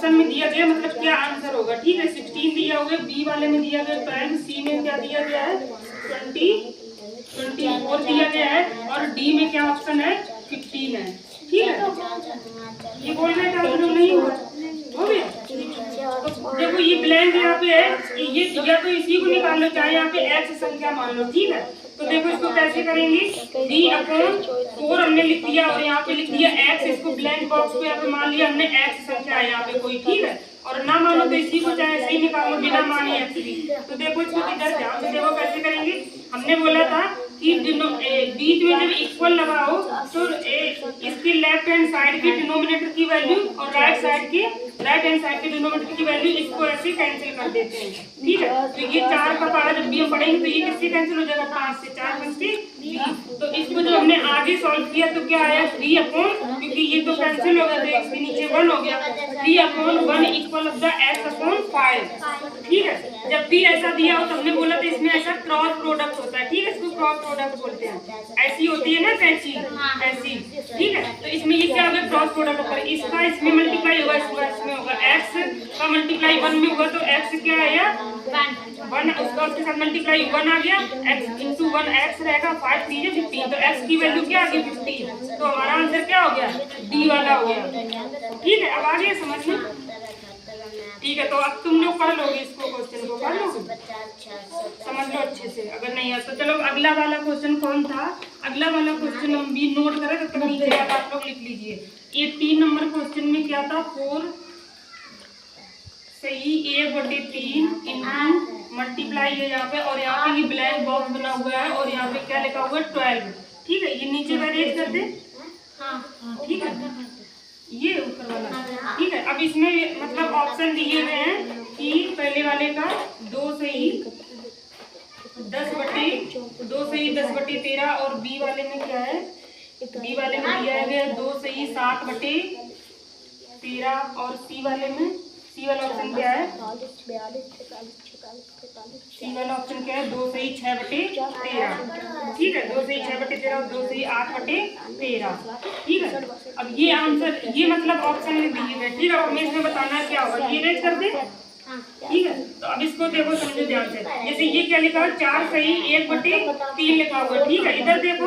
Option में दिया गया मतलब क्या आंसर होगा। ठीक है, 16 दिया हुआ है, बी वाले में दिया गया 12, सी में क्या दिया गया है 24 दिया गया है, और डी में क्या ऑप्शन है 15 है। ठीक है, ये बोलने का मतलब नहीं हुआ, हो गया। तो देखो ये ब्लैंक यहाँ पे है, ये या तो इसी को निकाल लो, चाहे यहाँ पे एक्स संख्या मान लो। ठीक है, तो देखो इसको कैसे करेंगे, d/4 हमने लिख दिया और यहाँ पे लिख दिया x, इसको ब्लैंक बॉक्स पे यहाँ पे मान लिया हमने x संख्या है यहाँ पे कोई। ठीक है, और ना मानो तो इसी को चाहे ऐसे ही निकालो बिना माने x भी। तो देखो इसको इधर ध्यान से देखो कैसे करेंगे। हमने बोला था कि बीच में जब इक्वल लगाओ तो इसके लेफ्ट हैंड साइड के डिनोमिनेटर की वैल्यू और राइट हैंड साइड के डिनोमिनेटर की वैल्यू इसको ऐसे कैंसिल कर देते हैं। ठीक है, तो ये 4 का पारा जब भी हम पढ़ेंगे तो ये किससे कैंसिल हो जाएगा, 5 से 4 5 के 20। तो इसको जो हमने आगे सॉल्व किया तो क्या आया 3/, क्योंकि ये तो कैंसिल हो गया तो इसके नीचे 1 हो गया, 3/1 इक्वल ऑफ द x/5। ठीक है, जब भी ऐसा दिया हो तो हमने बोला था इसमें ऐसा क्रॉस प्रोडक्ट होता है। ठीक है, इसको क्रॉस प्रोडक्ट बोलते हैं, ऐसी होती है ना कैंची ऐसी। ठीक है, तो इसमें ये क्या होगा क्रॉस प्रोडक्ट होगा, इसका इसमें मल्टीप्लाई होगा, इसमें होगा, x का मल्टीप्लाई 1 में होगा तो x क्या आया 1, उसके साथ मल्टीप्लाई 1 आ गया, x इंटू 1 x रहेगा, 5 3 है 15, तो x की वैल्यू क्या आ गई 15। तो हमारा आंसर क्या हो गया डी वाला हो गया। ठीक है, अब आ गया समझ में। ठीक है, तो अब तुम लोग कर लोगे इसको, क्वेश्चन को कर लोगे, समझ लो अच्छे से। अगर नहीं है तो चलो अगला वाला क्वेश्चन कौन था, अगला वाला क्वेश्चन हम भी नोट करें तब तक नीचे आप लोग लिख लीजिए। ये 3 नंबर क्वेश्चन में क्या था 4 सही 1/3 इंटू मल्टीप्लाई है यहाँ पे, और यहाँ पे ये ब्लैक बॉक्स बना हुआ है और यहाँ पे क्या लिखा हुआ है 12। ठीक है, ये नीचे अरेंज कर दे। ठीक है, ये ऊपर वाला। ठीक है, अब इसमें मतलब ऑप्शन दिए हुए हैं कि पहले वाले का 2 सही 10/13 और बी वाले में क्या है, बी वाले में दिया गया 2 सही 7/13 और सी वाले में, सी वाला ऑप्शन क्या है, सी वाला ऑप्शन क्या है 2 सही 6/13। ठीक है, 2 सही 6/13 और 2 सही 8/13। ठीक है, अब ये आंसर ये मतलब ऑप्शन में दिए गए। ठीक है, हमें इसमें बताना क्या होगा, ये रेट कर दे। ठीक है, तो अब इसको देखो समझो ध्यान से, जैसे ये क्या लिखा है 4 सही 1/3 लिखा हुआ। ठीक है, इधर देखो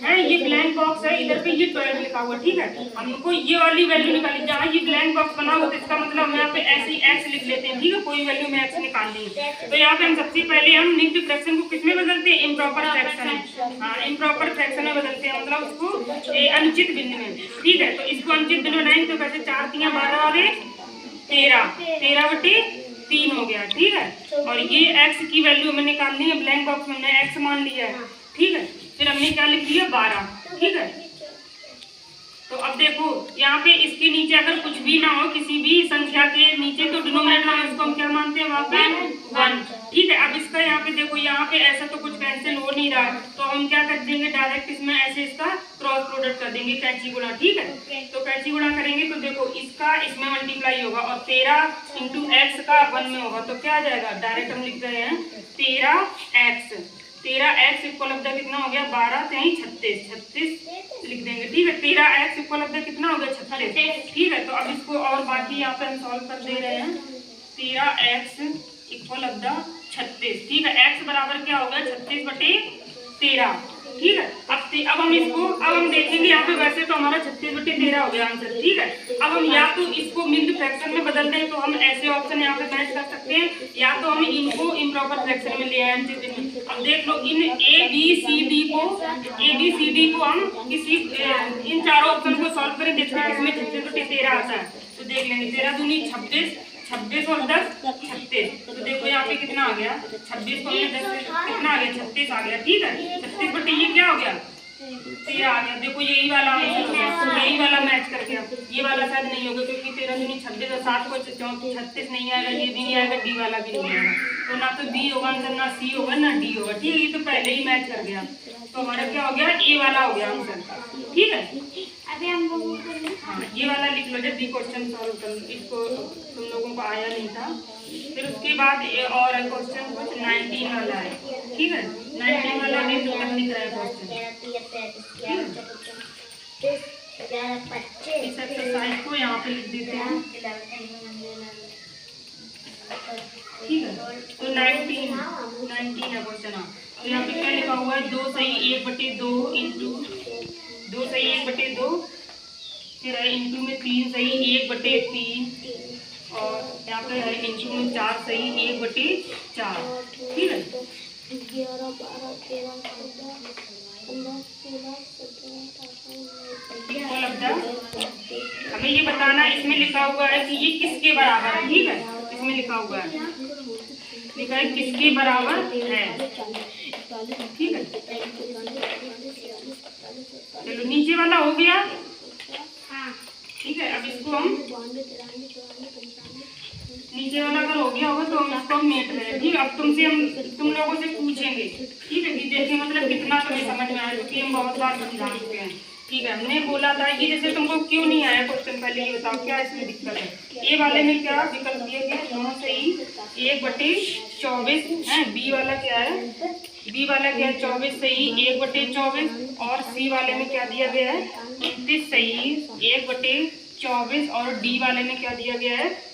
है ये ब्लैंक बॉक्स है, इधर पे ये 12 लिखा हुआ। ठीक है, हमको ये वाली वैल्यू निकाली, जहाँ ये ब्लैंक बॉक्स बना हुआ तो इसका मतलब हम यहाँ पे ऐसे ही x लिख लेते हैं। ठीक है, कोई वैल्यू में x निकाल ली, तो यहाँ पे हम सबसे पहले हम निफ्ट फ्रैक्शन को किसमें बदलते हैं, इम्प्रॉपर फ्रैक्शन। हाँ, इम्प्रॉपर फ्रैक्शन में बदलते हैं, मतलब उसको अनुचित बिंदु में। ठीक है, तो इसको अनुचित बिंदु बनाएंगे तो कैसे 4 3 12 और 13/3 हो गया। ठीक है, और ये x की वैल्यू हमें निकालनी है, ब्लैंक बॉक्स में हमने x मान लिया है। ठीक है, फिर हमने क्या लिख दिया 12। ठीक है, तो अब देखो यहाँ पे इसके नीचे अगर कुछ भी ना हो, किसी भी संख्या के नीचे, तो डिनोमिनेटर में इसको हम क्या मानते हैं वहाँ पे 1। ठीक है, अब इसका यहाँ पे देखो, यहाँ पे ऐसा तो कुछ कैंसिल हो नहीं रहा है, तो हम क्या कर देंगे डायरेक्ट इसमें ऐसे इसका क्रॉस प्रोडक्ट कर देंगे, कैंची गुणा। ठीक है, तो कैंची गुणा करेंगे तो देखो इसका इसमें मल्टीप्लाई होगा और 13 इंटू एक्स का 1 में होगा, तो क्या आ जाएगा डायरेक्ट हम लिख रहे हैं 13x इक्वल ऑफ द कितना हो गया 12 कहीं 36 लिख देंगे। ठीक है, 13x इक्वल ऑफ द कितना हो गया 36। ठीक है, तो अब इसको और बाकी यहाँ पे हम सॉल्व कर दे रहे हैं, 13x इक्वल ऑफ द 36। ठीक है, x बराबर क्या होगा 36/13। ठीक है, अब हम इसको अब हम देखेंगे यहाँ पे, वैसे तो हमारा 36/13 हो गया आंसर। ठीक है, अब हम या तो इसको मिक्स्ड फ्रैक्शन में बदल दें तो हम ऐसे ऑप्शन यहाँ पे मैच कर सकते हैं, या तो हम इनको इम्प्रॉपर फ्रैक्शन में ले आए। अब देख लो इन ए बी सी डी को हम किसी इन चारों ऑप्शन को सॉल्व करें, देखते हैं किसमें 36/13 आता है। तो देख लेंगे 13 दूनी 26 और 10 36। तो देखो यहाँ पे कितना आ गया 26 को हमने 10 कितना आ गया 36 आ गया। ठीक है, 36 ये क्या हो गया 13 आ गया। देखो यही वाला यही वाला मैच कर गया, ये वाला शायद नहीं होगा क्योंकि 13 दूनी 26 और 7 को 36 नहीं आएगा, ये भी नहीं आएगा, डी वाला भी नहीं आएगा, तो ना तो बी होगा आंसर, ना सी होगा, ना डी होगा। ठीक है, ये तो पहले ही मैच कर गया, तो हमारा क्या हो गया ए वाला हो गया आंसर। ठीक है, अभी हम हाँ ये वाला लिख लो जब भी क्वेश्चन सॉल्व कर, इसको तुम लोगों को आया नहीं था। फिर उसके बाद और क्वेश्चन कुछ 19 वाला है। ठीक है, 19 वाला भी तुम लिख रहा है क्वेश्चन। इस एक्सरसाइज को यहाँ पे लिख देते हैं। ठीक है। तो 19 है क्वेश्चन। तो यहाँ पे क्या लिखा हुआ है, 2 सही 1/2 इंटू 2 सही 1/2, फिर है इंटू में 3 सही 1/3, और यहाँ पे है इंटू में 4 सही 1/4, ठीक है। 11 12 13 14 15 16 17 18 हमें ये बताना है, इसमें लिखा हुआ है कि ये किसके बराबर है, ठीक है। इसमें लिखा हुआ है, लिखा है किसके बराबर है, ठीक है। चलो नीचे वाला हो गया, ठीक है। अब इसको हम नीचे वाला अगर हो गया होगा तो हम इसको मेट रहे, ठीक है। अब तुम लोगों से पूछेंगे, ठीक है, कि जैसे मतलब कितना तुम्हें समझ में आया, क्योंकि हम बहुत बार समझा चुके हैं, ठीक है। हमने बोला था कि जैसे तुमको क्यों नहीं आया क्वेश्चन, पहले ये बताओ क्या इसमें दिक्कत है। ए वाले में क्या विकल्प दिया गया, 9 सही 1/24 है। बी वाला क्या है, बी वाला क्या है 24 सही 1/24, और सी वाले में क्या दिया गया है 29 सही 1/24, और डी वाले में क्या दिया गया है,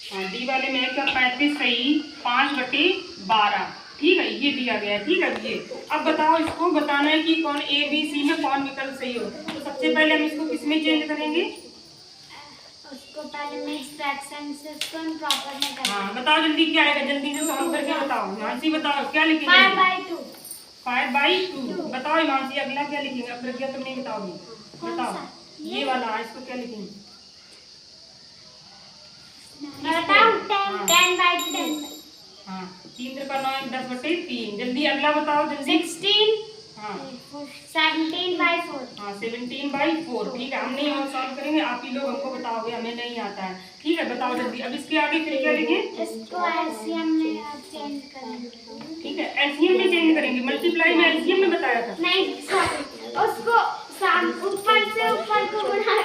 हाँ डी वाले में है क्या 35 सही 5/12, ठीक है। ये दिया गया है, ठीक है। ये अब बताओ, इसको बताना है कि कौन ए बी सी में कौन विकल्प सही हो। तो सबसे पहले हम इसको किसमें चेंज करेंगे, उसको पहले मिक्स फ्रैक्शन से इसको हम प्रॉपर में करेंगे। हाँ बताओ जल्दी क्या आएगा, जल्दी से सॉल्व करके बताओ। मानसी बताओ क्या लिखेंगे, 5/2 5/2 बताओ मानसी। अगला क्या लिखेंगे, अब प्रज्ञा तुम नहीं बताओगी, बताओ ये वाला इसको क्या लिखेंगे, मैं बताऊं 10/10। हाँ 3 × 9 10/3, जल्दी अगला बताओ जल्दी। 16 हाँ 17/4। हाँ 17/4, ठीक है। हम नहीं और सॉल्व करेंगे, आप ही लोग हमको बताओगे, हमें नहीं आता है, ठीक है। बताओ जल्दी। अब इसके आगे फिर क्या लिखें, इसको एलसीएम में चेंज करेंगे, ठीक है। एलसीएम में चेंज करेंगे, मल्टीप्लाई में एलसीएम में बताया था, नहीं सॉरी, उसको ऊपर से ऊपर को गुणा,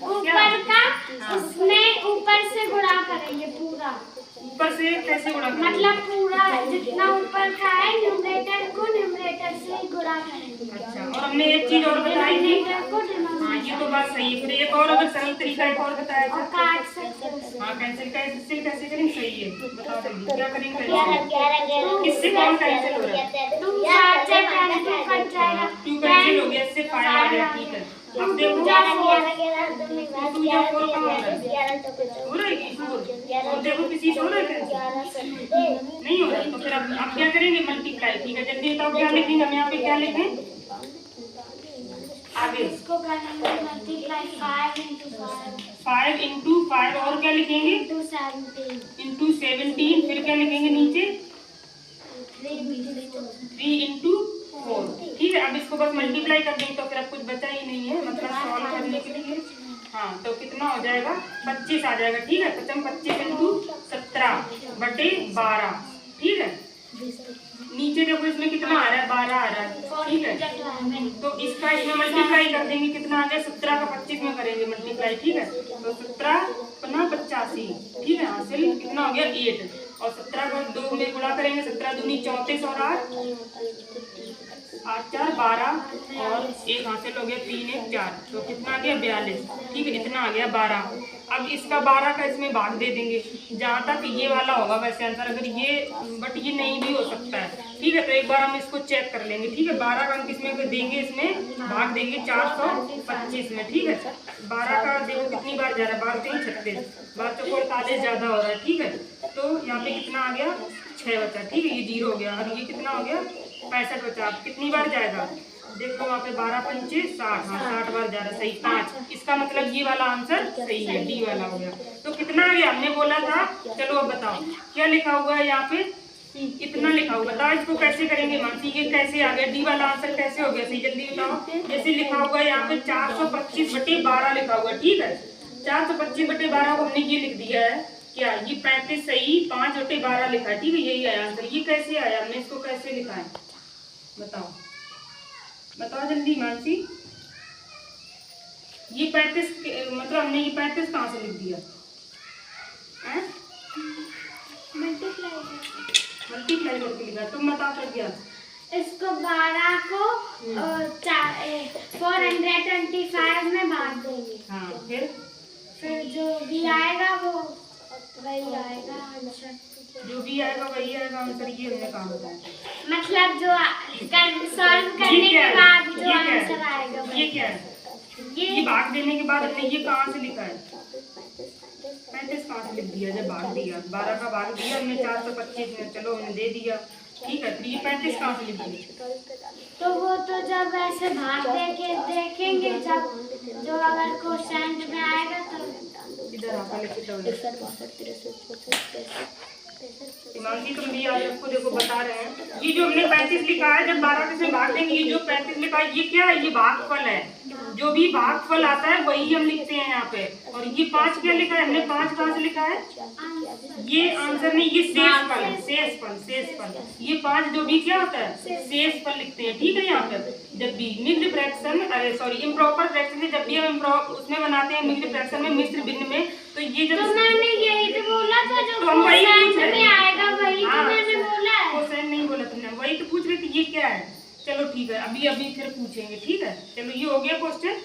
ऊपर का उसमें ऊपर से गुणा करेंगे पूरा। ऊपर से कैसे गुणा करेंगे, मतलब पूरा जितना ऊपर का है न्यूमरेटर को न्यूमरेटर से गुणा करेंगे। अच्छा, और हमने एक चीज और बताई थी, हाँ ये तो बात सही है। फिर एक और अगर सरल तरीका एक और बताया था, काट सकते हैं। हाँ कैंसिल कैसे करेंगे, सही है। बताओ जल्दी क्या करेंगे, किससे कौन कैंसिल हो रहा है, 2 4 से 2 कट जाएगा, 2 कैंसिल हो गया, इससे 5 आ गया, ठीक है। अब देखो 2 या 4 कहाँ हो रहा है, 4, और देखो किसी से हो रहा है कैंसिल, नहीं हो रहा। तो फिर अब क्या करेंगे, मल्टीप्लाई, ठीक है। जल्दी बताओ क्या लिखेंगे हम यहाँ पे, क्या लिखें आगे, इसको करेंगे मल्टीप्लाई 5 into 5, और क्या लिखेंगे into 17 into 17, फिर क्या लिखेंगे नीचे 3 into 4, ठीक है। अब इसको बस मल्टीप्लाई कर देंगे तो फिर अब कुछ बचा ही नहीं है, मतलब सॉल्व करने के लिए। हाँ तो कितना हो जाएगा 25 आ जाएगा, ठीक है। 25 into 17/12, ठीक है। नीचे देखो इसमें कितना आ रहा है 12 आ रहा है, ठीक है। तो इसका इसमें मल्टीप्लाई कर देंगे, कितना आ गया 17 का 25 में करेंगे मल्टीप्लाई, ठीक है। तो 17 × 85, ठीक है। हासिल कितना हो गया 8, और 17 को 2 में गुणा करेंगे, 17 दूनी 34 और 8 4 12, और 1 हासिल हो गया 3 1 4, तो कितना आ गया 42, ठीक है। इतना आ गया 12। अब इसका 12 का इसमें भाग दे देंगे, जहाँ तक ये वाला होगा वैसे आंसर, अगर ये बट ये नहीं भी हो सकता है, ठीक है। तो एक बार हम इसको चेक कर लेंगे, ठीक है। 12 का हम किसमें देंगे, इसमें भाग देंगे 425 में, ठीक है। 12 का देखो कितनी बार जा रहा है, 12 3 36, 12 चौको 48 ज्यादा हो रहा है, ठीक है। तो यहाँ पे कितना आ गया 6 बचा, ठीक है। ये 0 हो गया, और ये कितना हो गया 65 बचा। कितनी बार जाएगा देखो वहाँ पे 12 × 5 = 60, हाँ 60 बार जा रहा है, सही 5। इसका मतलब ये वाला आंसर सही है, डी वाला हो गया। तो कितना आ गया, हमने बोला था। चलो अब बताओ क्या लिखा हुआ है यहाँ पे, इतना लिखा हुआ, बताओ इसको कैसे करेंगे मानसी, ये कैसे आ गया, डी वाला आंसर कैसे हो गया सही, जल्दी बताओ। जैसे लिखा हुआ है यहाँ पे 425/12 लिखा हुआ है, ठीक है। 425/12 को हमने ये लिख दिया है क्या, ये 35 सही 5/12 लिखा है, ठीक है। यही आया आंसर। ये कैसे आया, हमने इसको कैसे लिखा है बताओ, बताओ जल्दी मानसी। ये 35 मतलब हमने ये 35 कहाँ से लिख दिया, मल्टीप्लाई करके लिखा, तुम बता कर क्या। इसको 12 को 425 में बांट देंगे, हाँ फिर जो भी आएगा वो वही आएगा आंसर। जो भी आएगा वही आएगा आंसर, ये हमने कहा बताया। मतलब जो सॉल्व करने के बाद जो आंसर आएगा ये क्या है? ये भाग देने के बाद हमने ये कहाँ से लिखा है? 35 कहाँ से लिख दिया जब भाग दिया? 12 का भाग दिया हमने 425 में, चलो हमने दे दिया, ठीक है। फिर ये 35 कहाँ से लिख दिया? तो वो तो जब ऐसे भाग देके देखेंगे, जब जो अगर क्वेश्चन में आएगा तो इधर आपका हिमांशी तुम भी आज आपको देखो बता रहे हैं, ये जो हमने 35 लिखा है जब 12 से भाग देंगे, ये जो 35 लिखा है ये क्या है? ये भागफल है। जो भी भागफल आता है वही हम लिखते हैं यहाँ पे। और ये 5 क्या लिखा है हमने? 5 कहाँ से लिखा है? ये आंसर नहीं, ये शेषफल है, शेषफल। ये 5 जो भी क्या होता है? शेषफल लिखते हैं, ठीक है। यहाँ पे जब भी मिक्स्ड फ्रैक्शन, अरे सॉरी इम्प्रॉपर फ्रैक्शन में, जब भी हम उसमें बनाते हैं मिक्स्ड फ्रैक्शन में, मिश्र भिन्न में, तो ये जब तो मैंने यही तो बोला था, जो तो हम वही पूछ रहे में आएगा वही तो मैंने बोला है। क्वेश्चन नहीं बोला तुमने, वही तो पूछ रही थी ये क्या है। चलो ठीक है, अभी फिर पूछेंगे, ठीक है। चलो ये हो गया क्वेश्चन,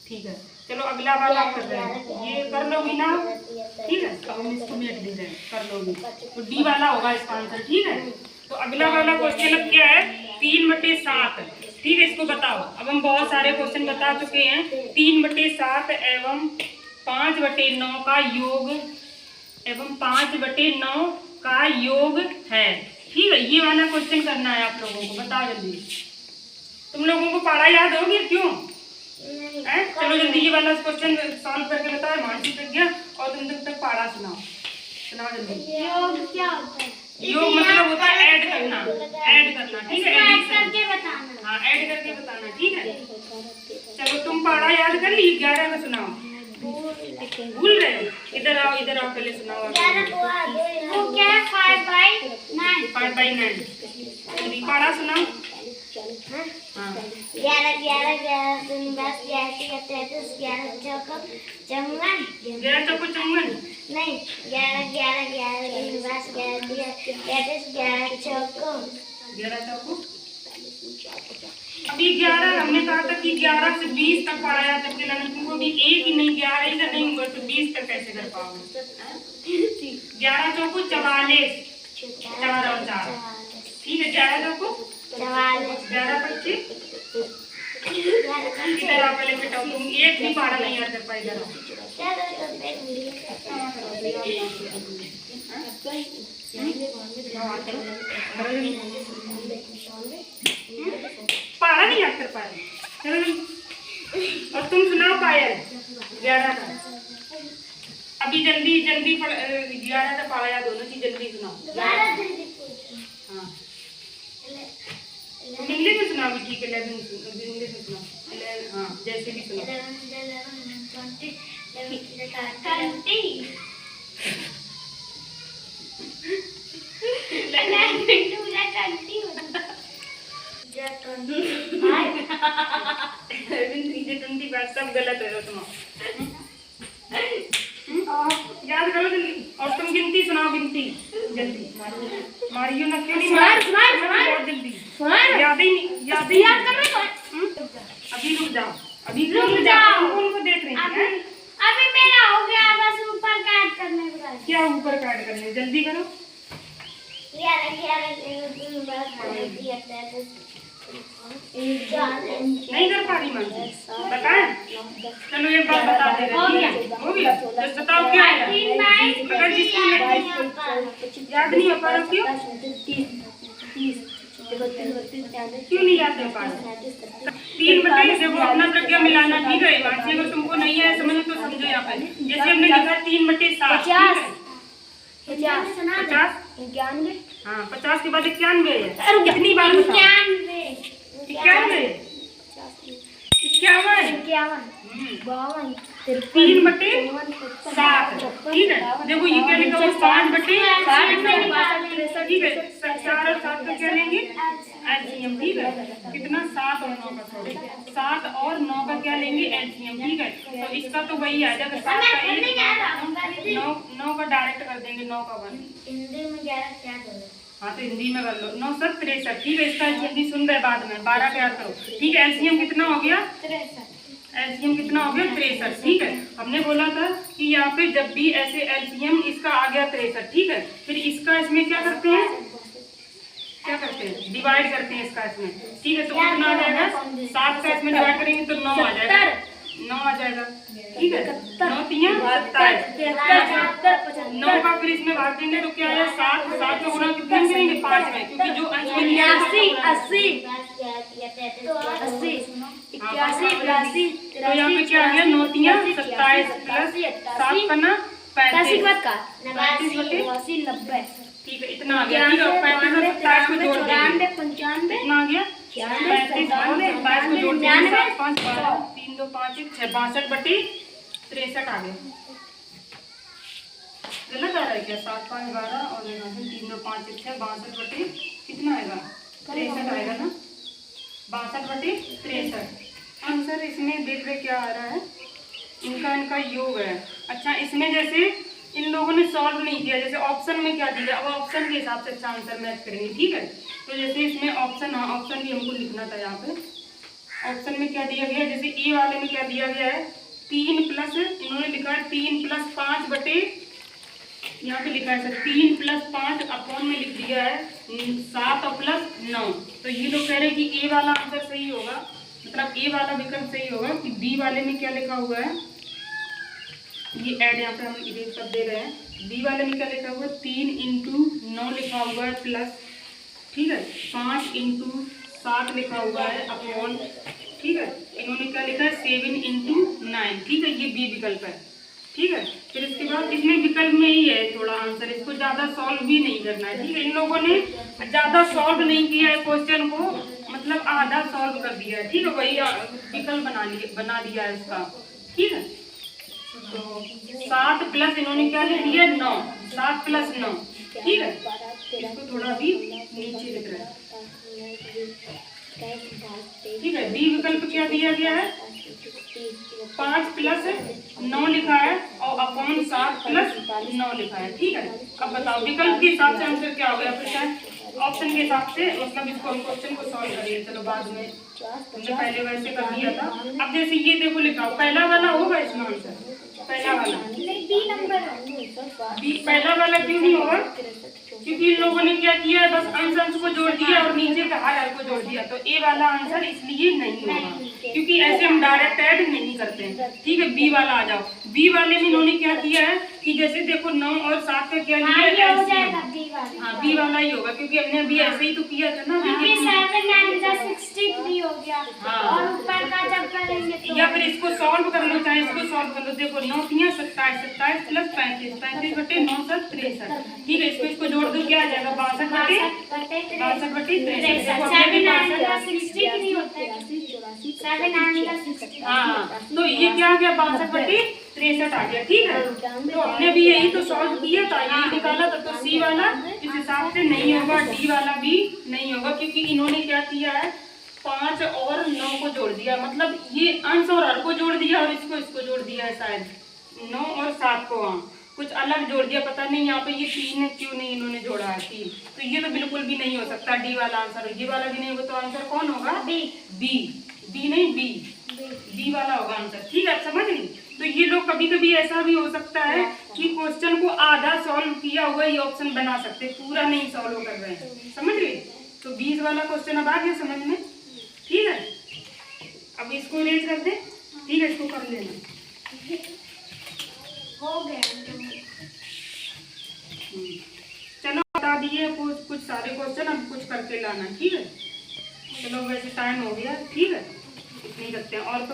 ठीक है। चलो अगला वाला कर रहे हैं, ये कर लोगी ना, ठीक है। तो हम इसको मिनट दे रहे हैं, कर लोगी तो डी वाला होगा इसका आंसर, ठीक है। तो अगला वाला क्वेश्चन अब क्या है? 3/7, ठीक है। इसको बताओ। अब हम बहुत सारे क्वेश्चन बता चुके हैं। 3/7 एवं 5/9 का योग एवं 5/9 का योग है, ठीक है। ये वाला क्वेश्चन करना है आप लोगों को, बताओ जल्दी। तुम लोगों को पढ़ा याद हो गया क्यों? चलो जल्दी ये वाला क्वेश्चन सॉल्व करके बताओ। मानसी प्रज्ञा और तुम तक पढ़ा सुनाओ जल्दी। योग क्या होता है? योग मतलब होता है ऐड करना, ठीक है। ऐड करके बताना। हाँ, ऐड करके बताना, ठीक है। चलो तुम पढ़ा याद कर ली, 11 में सुनाओ। भूल रहे हो? इधर आओ पहले सुनाओ। वो क्या है? 5/9। 5/9 पढ़ा सुनाओ। हाँ 11 11 11 3 10 11 33 11 चौको चौवन 11 चौको चौवन नहीं 11 11 11 3 10 11 33 11 चौको 11 चौको। अभी 11 हमने कहा था कि 11 से 20 तक पढ़ाया, जबकि मैंने तुमको भी एक ही नहीं 11 इधर नहीं हुआ तो 20 तक कैसे कर पाओगे? 11 चौको 44, 4 और 4, ठीक है। 11 चौको 44 11 25 इधर आप पहले बेटा, तुम एक भी पढ़ा नहीं याद कर पाए। इधर पढ़ा नहीं याद कर पाए। और तुम सुनाओ पायल 11 का। अभी जल्दी 11 का पढ़ा याद, दोनों चीज जल्दी सुनाओ। हाँ इंग्लिश में सुनाओ भी, ठीक है। 11 इंग्लिश में सुनाओ। हाँ जैसे भी सुनाओ। 20 सब गलत है तुम। याद करो जल्दी। और तुम गिनती सुनाओ, गिनती जल्दी। मारियो ना क्यों नहीं बहुत जल्दी याद ही नहीं याद कर रहे हो। अभी रुक जाओ, उनको देख रही हैं। अभी मेरा हो गया, बस ऊपर काट करने का। क्या ऊपर काट करने? जल्दी करो। 11 नहीं कर पा रही मानसी, बताएं। चलो एक बार बता दे रहे हैं, हो गया। बस बताओ क्या है। अगर जिसको याद नहीं हो पा रहा क्यों नहीं याद हो पा रहा? 3 देखो अपना प्रज्ञा मिलाना, ठीक है। मानसी अगर तुमको नहीं है समझ तो समझो। यहाँ पे जैसे हमने लिखा 3/7, 50 51। हाँ 50 के बाद 91 है। कितनी बार बताओ? 91 3/7, ठीक है। देखो ये क्या लिखा हुआ 5/7, ठीक है। 4 और 7 का क्या लेंगे? एलसीएम, ठीक है। कितना? 7 और 9 का, सॉरी 7 और 9 का क्या लेंगे? एलसीएम, ठीक है। तो इसका तो वही आ जाएगा 7 का 1, 9 का डायरेक्ट कर देंगे, 9 का 1। हिंदी में 11 क्या करें? हाँ तो हिंदी में कर लो। 9 7 63, ठीक है। इसका हिंदी सुन रहे बाद में 12 क्या करो, ठीक है। एलसीएम कितना हो गया? एलसीएम कितना हो गया 63, ठीक है। हमने बोला था कि यहाँ पे जब भी ऐसे एलसीएम इसका आ गया 63, ठीक है, फिर इसका इसमें क्या करते हैं, डिवाइड करते हैं इसका इसमें, ठीक है। तो कितना आ जाएगा, 7 का इसमें डिवाइड करेंगे तो 9 आ जाएगा, 9 आ जाएगा, ठीक है। 9 3 27, 9 का फिर इसमें भाग देंगे तो क्या है 7, 7 का गुणा कितने में करेंगे 5 में, क्योंकि जो अंश में 80 तो यहाँ पे क्या आ गया 9 3 27 प्लस 7 करना 35, ठीक है, इतना आ गया, ठीक है। 35 और 27 को जोड़ देंगे, कितना आ गया 35 और 27 को जोड़ देंगे, 7 5 12 3 2 5 1 6 62/63 आ गया। गलत आ रहा है क्या, 7 5 12 और 3 2 5 1 6 62 कितना आएगा 63 आएगा ना, 62/63। आंसर इसमें देख रहे क्या आ रहा है, इनका योग है। अच्छा, इसमें जैसे इन लोगों ने सॉल्व नहीं किया, जैसे ऑप्शन में क्या दिया, अब ऑप्शन के हिसाब से अच्छा आंसर मैच करेंगे, ठीक है। तो जैसे इसमें ऑप्शन, हाँ ऑप्शन भी हमको लिखना था यहाँ पे। ऑप्शन में क्या दिया गया, जैसे ए वाले में क्या दिया गया है 3 प्लस, इन्होंने लिखा है 3 + 5 बटे, यहाँ पे लिखा है सर 3 + 5 अपॉन में लिख दिया है 7 और प्लस 9। तो ये लोग कह रहे हैं कि ए वाला आंसर सही होगा, मतलब ए वाला विकल्प सही होगा। कि बी वाले में क्या लिखा हुआ है, ये ऐड यहाँ पे हम इरेज कर दे रहे हैं। बी वाले में क्या लिखा हुआ है 3 × 9 लिखा हुआ है प्लस, ठीक है, 5 × 7 लिखा हुआ है अपॉन, ठीक है, इन्होंने क्या लिखा है 7 × 9, ठीक है, ये बी विकल्प है, ठीक है। फिर इसके बाद इसमें विकल्प में ही है थोड़ा आंसर, इसको ज्यादा सॉल्व भी नहीं करना है, ठीक है। इन लोगों ने ज्यादा सॉल्व नहीं किया है क्वेश्चन को, मतलब आधा सॉल्व कर दिया है, ठीक है, वही विकल्प बना दिया है इसका, ठीक है। तो 7 प्लस इन्होंने क्या लिख दिया 9, 7 + 9, ठीक है। इसको थोड़ा भी नीचे लिख रहा है, ठीक है। डी विकल्प क्या दिया गया है 5 + 9 लिखा है और अपॉन 7 + 9 लिखा है, ठीक है। अब बताओ विकल्प के हिसाब से आंसर क्या हो गया, फिर ऑप्शन के हिसाब से, मतलब इसको हम क्वेश्चन को सॉल्व करिए, चलो बाद में, हमने पहले वैसे कर दिया था। अब जैसे ये देखो लिखा हो, पहला वाला होगा इसमें आंसर, पहला वाला बी, पहला वाला क्यों नहीं होगा, क्योंकि इन लोगों ने क्या किया है बस अंश को जोड़ दिया और नीचे का हर को जोड़ दिया, तो ए वाला आंसर इसलिए नहीं होगा, क्योंकि ऐसे हम डायरेक्ट ऐड नहीं करते हैं, ठीक है। बी वाला आ जाओ, बी वाले में इन्होंने क्या किया है कि जैसे देखो 9 और 7 का क्या लिया है, हाँ बी वाला ही होगा, क्योंकि हमने अभी ऐसे ही तो किया था ना, 7 9 63 हो गया, और ऊपर का जब करेंगे तो, या फिर इसको सॉल्व कर लो, चाहे इसको सॉल्व कर लो। देखो 9 3 27, 27 + 35, 35/9 = 63, ठीक है। इसको जोड़ दो, क्या आ जाएगा 62/63, हाँ, तो ये क्या आ गया 62/63 आ गया, ठीक है। तो हमने भी यही तो सॉल्व किया था, यही निकाला था। तो सी वाला इस हिसाब से नहीं होगा, डी वाला भी नहीं होगा, क्योंकि इन्होंने क्या किया है 5 और 9 को जोड़ दिया, मतलब ये अंश और हर को जोड़ दिया और इसको जोड़ दिया है, शायद 9 और 7 को, हाँ कुछ अलग जोड़ दिया, पता नहीं यहाँ पे ये 3 है क्यों नहीं इन्होंने जोड़ा है 3, तो ये तो बिल्कुल भी नहीं हो सकता डी वाला आंसर, ये वाला भी नहीं होगा, तो आंसर कौन होगा बी नहीं बी वाला होगा आंसर, ठीक है। आप समझ ली। तो ये लोग कभी कभी ऐसा भी हो सकता है कि क्वेश्चन को आधा सॉल्व किया हुआ ये ऑप्शन बना सकते, पूरा नहीं सॉल्व कर रहे हैं, समझ गए। तो 20 वाला क्वेश्चन अब आ गया समझ में, ठीक है। अब इसको इरेज कर दे, ठीक है, इसको कर लेना, हो गया। चलो बता दिए कुछ सारे क्वेश्चन, अब कुछ करके लाना, ठीक है। चलो वैसे टाइम हो गया, ठीक है, इतनी करते हैं और तो